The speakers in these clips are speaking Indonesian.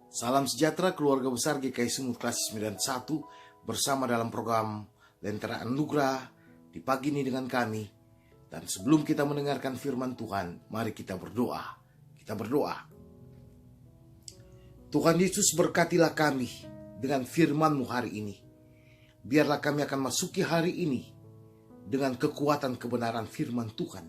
Salam sejahtera keluarga besar GKI Sumut Klasik 91 bersama dalam program Lentera Anugerah di pagi ini dengan kami. Dan sebelum kita mendengarkan firman Tuhan, mari kita berdoa. Kita berdoa. Tuhan Yesus, berkatilah kami dengan firman-Mu hari ini. Biarlah kami akan masuki hari ini dengan kekuatan kebenaran firman Tuhan.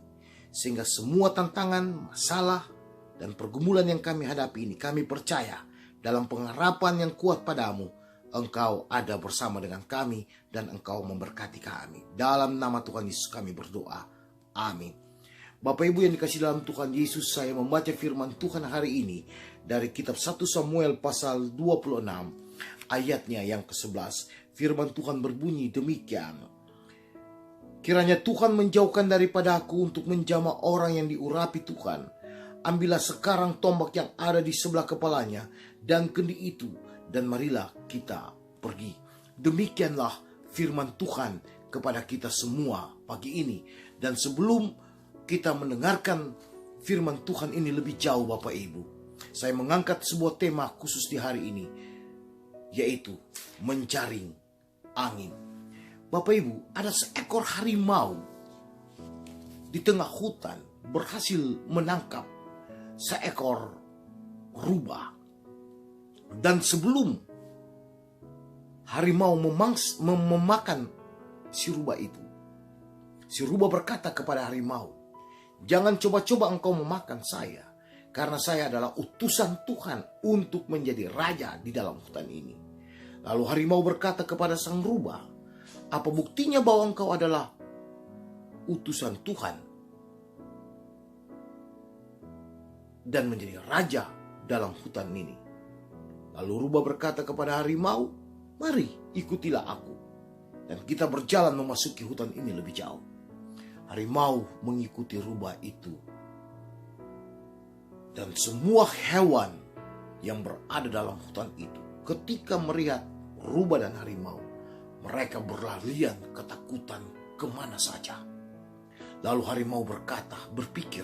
Sehingga semua tantangan, masalah, dan pergumulan yang kami hadapi ini, kami percaya dalam pengharapan yang kuat padamu, Engkau ada bersama dengan kami dan Engkau memberkati kami. Dalam nama Tuhan Yesus kami berdoa. Amin. Bapak Ibu yang dikasihi dalam Tuhan Yesus, saya membaca firman Tuhan hari ini dari kitab 1 Samuel pasal 26 ayatnya yang ke-11. Firman Tuhan berbunyi demikian. Kiranya Tuhan menjauhkan daripada aku untuk menjamah orang yang diurapi Tuhan. Ambillah sekarang tombak yang ada di sebelah kepalanya dan kendi itu, dan marilah kita pergi. Demikianlah firman Tuhan kepada kita semua pagi ini. Dan sebelum kita mendengarkan firman Tuhan ini lebih jauh Bapak Ibu, saya mengangkat sebuah tema khusus di hari ini, yaitu menjaring angin. Bapak Ibu, ada seekor harimau di tengah hutan berhasil menangkap seekor rubah. Dan sebelum harimau memakan si rubah itu, si rubah berkata kepada harimau, "Jangan coba-coba engkau memakan saya, karena saya adalah utusan Tuhan untuk menjadi raja di dalam hutan ini." Lalu harimau berkata kepada sang rubah, "Apa buktinya bahwa engkau adalah utusan Tuhan dan menjadi raja dalam hutan ini?" Lalu rubah berkata kepada harimau, "Mari ikutilah aku, dan kita berjalan memasuki hutan ini lebih jauh." Harimau mengikuti rubah itu. Dan semua hewan yang berada dalam hutan itu, ketika melihat rubah dan harimau, mereka berlarian ketakutan kemana saja. Lalu harimau berpikir,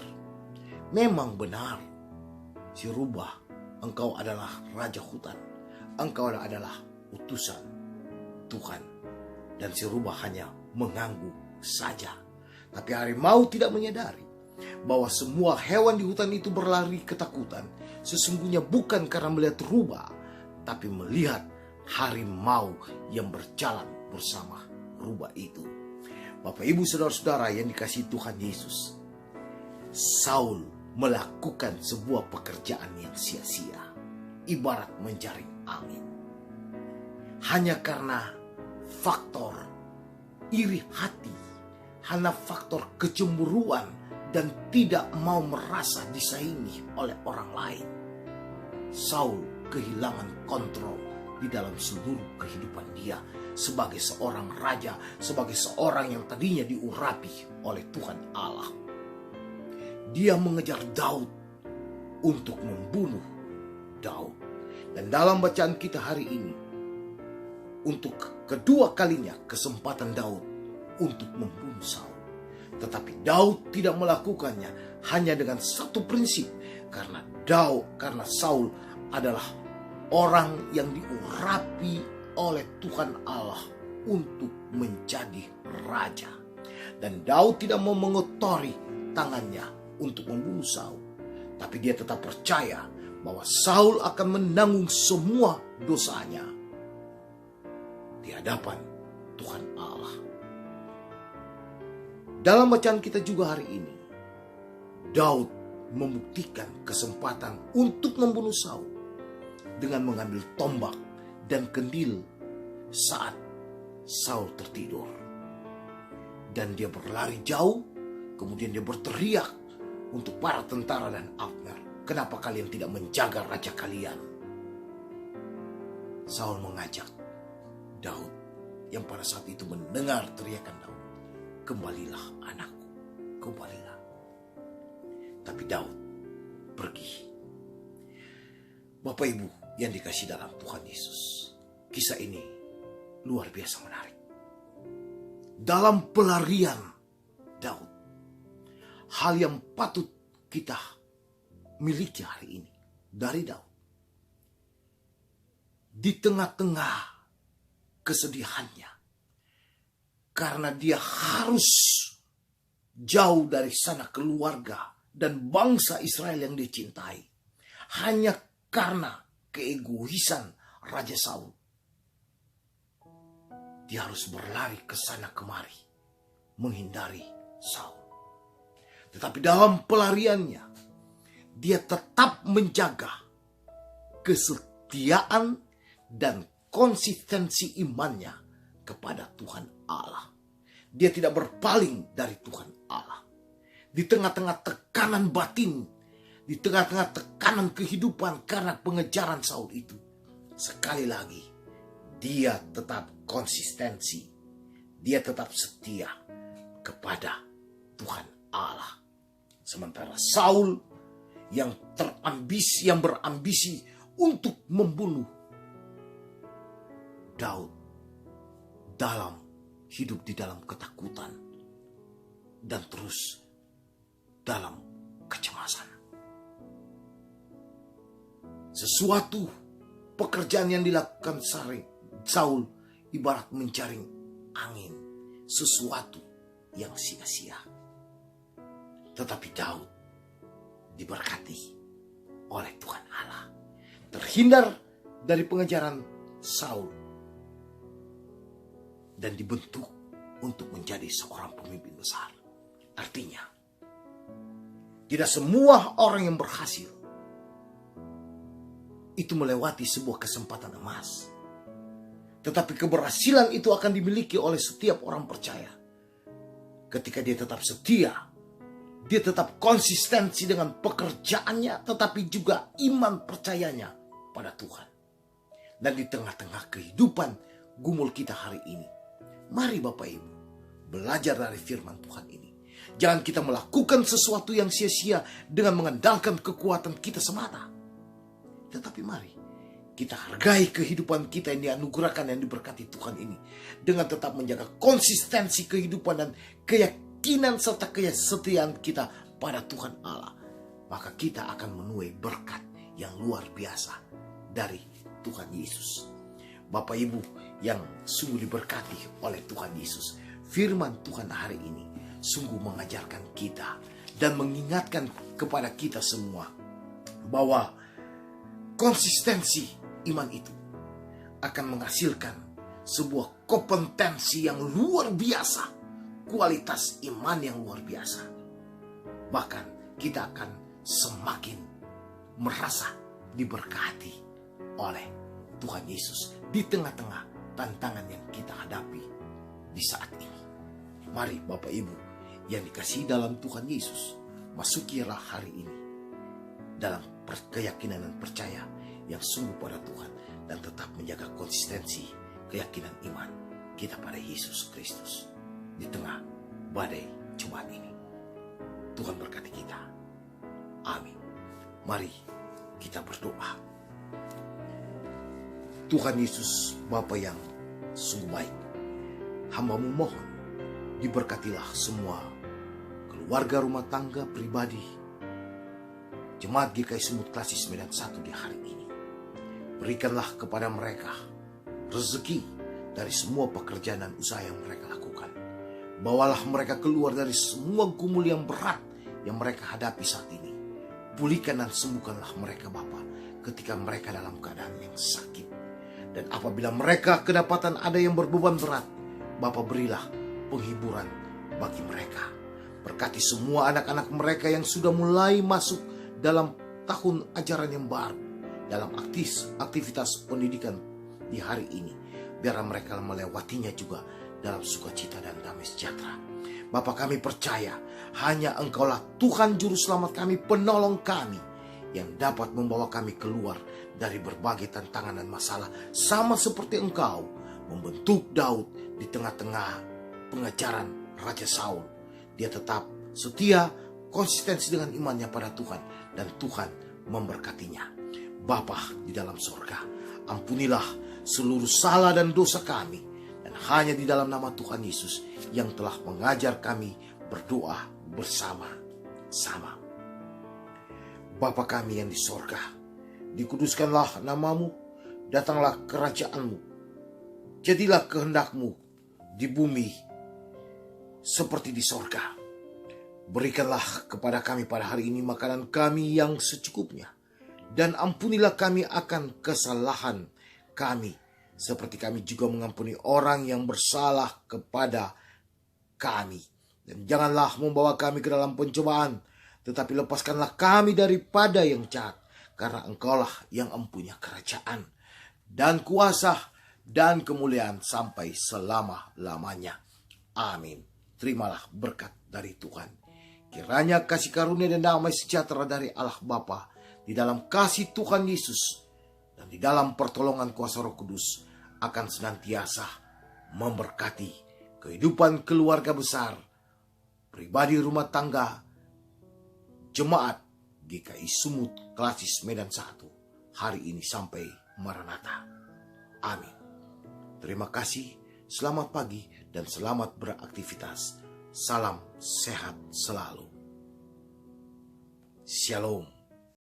"Memang benar, si rubah, engkau adalah raja hutan. Engkau adalah utusan Tuhan." Dan si rubah hanya mengangguk saja. Tapi harimau tidak menyadari bahwa semua hewan di hutan itu berlari ketakutan. Sesungguhnya bukan karena melihat rubah, tapi melihat harimau yang berjalan bersama rubah itu. Bapak Ibu saudara-saudara yang dikasihi Tuhan Yesus, Saul melakukan sebuah pekerjaan yang sia-sia, ibarat menjaring angin. Hanya karena faktor iri hati, hanya faktor kecemburuan dan tidak mau merasa disaingi oleh orang lain, Saul kehilangan kontrol di dalam seluruh kehidupan dia sebagai seorang raja, sebagai seorang yang tadinya diurapi oleh Tuhan Allah. Dia mengejar Daud untuk membunuh Daud. Dan dalam bacaan kita hari ini, untuk kedua kalinya kesempatan Daud untuk membunuh Saul. Tetapi Daud tidak melakukannya hanya dengan satu prinsip, karena Saul adalah orang yang diurapi oleh Tuhan Allah untuk menjadi raja. Dan Daud tidak mau mengotori tangannya untuk membunuh Saul. Tapi dia tetap percaya bahwa Saul akan menanggung semua dosanya di hadapan Tuhan Allah. Dalam bacaan kita juga hari ini, Daud membuktikan kesempatan untuk membunuh Saul dengan mengambil tombak dan kendil saat Saul tertidur. Dan dia berlari jauh, kemudian dia berteriak untuk para tentara dan Abner, "Kenapa kalian tidak menjaga raja kalian?" Saul mengajak Daud, yang pada saat itu mendengar teriakan Daud, "Kembalilah anakku, kembalilah." Tapi Daud pergi. Bapak Ibu yang dikasihi dalam Tuhan Yesus, kisah ini luar biasa menarik. Dalam pelarian Daud, hal yang patut kita miliki hari ini dari Daud, di tengah-tengah kesedihannya, karena dia harus jauh dari sana keluarga dan bangsa Israel yang dicintai, hanya karena keegoisan Raja Saul. Dia harus berlari ke sana kemari menghindari Saul. Tetapi dalam pelariannya, dia tetap menjaga kesetiaan dan konsistensi imannya kepada Tuhan Allah. Dia tidak berpaling dari Tuhan Allah. Di tengah-tengah tekanan batin, di tengah-tengah tekanan kehidupan karena pengejaran Saul itu, sekali lagi dia tetap konsistensi, dia tetap setia kepada Tuhan Allah. Sementara Saul yang berambisi untuk membunuh Daud, hidup di dalam ketakutan dan terus dalam kecemasan. Sesuatu pekerjaan yang dilakukan Saul ibarat menjaring angin, sesuatu yang sia-sia. Tetapi Daud diberkati oleh Tuhan Allah, terhindar dari pengejaran Saul dan dibentuk untuk menjadi seorang pemimpin besar. Artinya, tidak semua orang yang berhasil itu melewati sebuah kesempatan emas. Tetapi keberhasilan itu akan dimiliki oleh setiap orang percaya ketika dia tetap setia, dia tetap konsistensi dengan pekerjaannya, tetapi juga iman percayanya pada Tuhan. Dan di tengah-tengah kehidupan gumul kita hari ini, mari Bapak Ibu belajar dari firman Tuhan ini. Jangan kita melakukan sesuatu yang sia-sia dengan mengandalkan kekuatan kita semata. Tetapi mari kita hargai kehidupan kita yang dianugerahkan, yang diberkati Tuhan ini, dengan tetap menjaga konsistensi kehidupan dan keyakinan serta kesetiaan kita pada Tuhan Allah. Maka kita akan menuai berkat yang luar biasa dari Tuhan Yesus. Bapak Ibu yang sungguh diberkati oleh Tuhan Yesus, firman Tuhan hari ini sungguh mengajarkan kita dan mengingatkan kepada kita semua bahwa konsistensi iman itu akan menghasilkan sebuah kompetensi yang luar biasa, kualitas iman yang luar biasa. Bahkan kita akan semakin merasa diberkati oleh Tuhan Yesus di tengah-tengah tantangan yang kita hadapi di saat ini. Mari Bapak Ibu yang dikasihi dalam Tuhan Yesus, masukilah hari ini dalam keyakinan dan percaya yang sungguh pada Tuhan, dan tetap menjaga konsistensi keyakinan iman kita pada Yesus Kristus di tengah badai cobaan ini. Tuhan berkati kita. Amin. Mari kita berdoa. Tuhan Yesus, Bapa yang sungguh baik, hamba-Mu mohon diberkatilah semua keluarga, rumah tangga, pribadi Jemaat GKI Sumut Klasis Medan 1 di hari ini. Berikanlah kepada mereka rezeki dari semua pekerjaan dan usaha yang mereka lakukan. Bawalah mereka keluar dari semua gumul yang berat yang mereka hadapi saat ini. Pulihkan dan sembuhkanlah mereka Bapa ketika mereka dalam keadaan yang sakit. Dan apabila mereka kedapatan ada yang berbeban berat, Bapa berilah penghiburan bagi mereka. Berkati semua anak-anak mereka yang sudah mulai masuk dalam tahun ajaran yang baru, dalam aktivitas pendidikan di hari ini. Biar mereka melewatinya juga dalam sukacita dan damai sejahtera. Bapa, kami percaya hanya Engkaulah Tuhan Juru Selamat kami, penolong kami, yang dapat membawa kami keluar dari berbagai tantangan dan masalah. Sama seperti Engkau membentuk Daud di tengah-tengah pengejaran Raja Saul. Dia tetap setia, konsistensi dengan imannya pada Tuhan, dan Tuhan memberkatinya. Bapa di dalam sorga, ampunilah seluruh salah dan dosa kami, dan hanya di dalam nama Tuhan Yesus yang telah mengajar kami berdoa bersama-sama. Bapa kami yang di sorga, dikuduskanlah namamu, datanglah kerajaan-Mu. Jadilah kehendak-Mu di bumi seperti di sorga. Berikanlah kepada kami pada hari ini makanan kami yang secukupnya. Dan ampunilah kami akan kesalahan kami, seperti kami juga mengampuni orang yang bersalah kepada kami. Dan janganlah membawa kami ke dalam pencobaan, tetapi lepaskanlah kami daripada yang jahat. Karena Engkaulah yang empunya kerajaan dan kuasa dan kemuliaan sampai selama-lamanya. Amin. Terimalah berkat dari Tuhan. Kiranya kasih karunia dan damai sejahtera dari Allah Bapa, di dalam kasih Tuhan Yesus, dan di dalam pertolongan kuasa Roh Kudus akan senantiasa memberkati kehidupan keluarga besar, pribadi rumah tangga, jemaat GKI Sumut Klasis Medan 1 hari ini sampai Maranatha. Amin. Terima kasih, selamat pagi dan selamat beraktivitas. Salam sehat selalu. Shalom.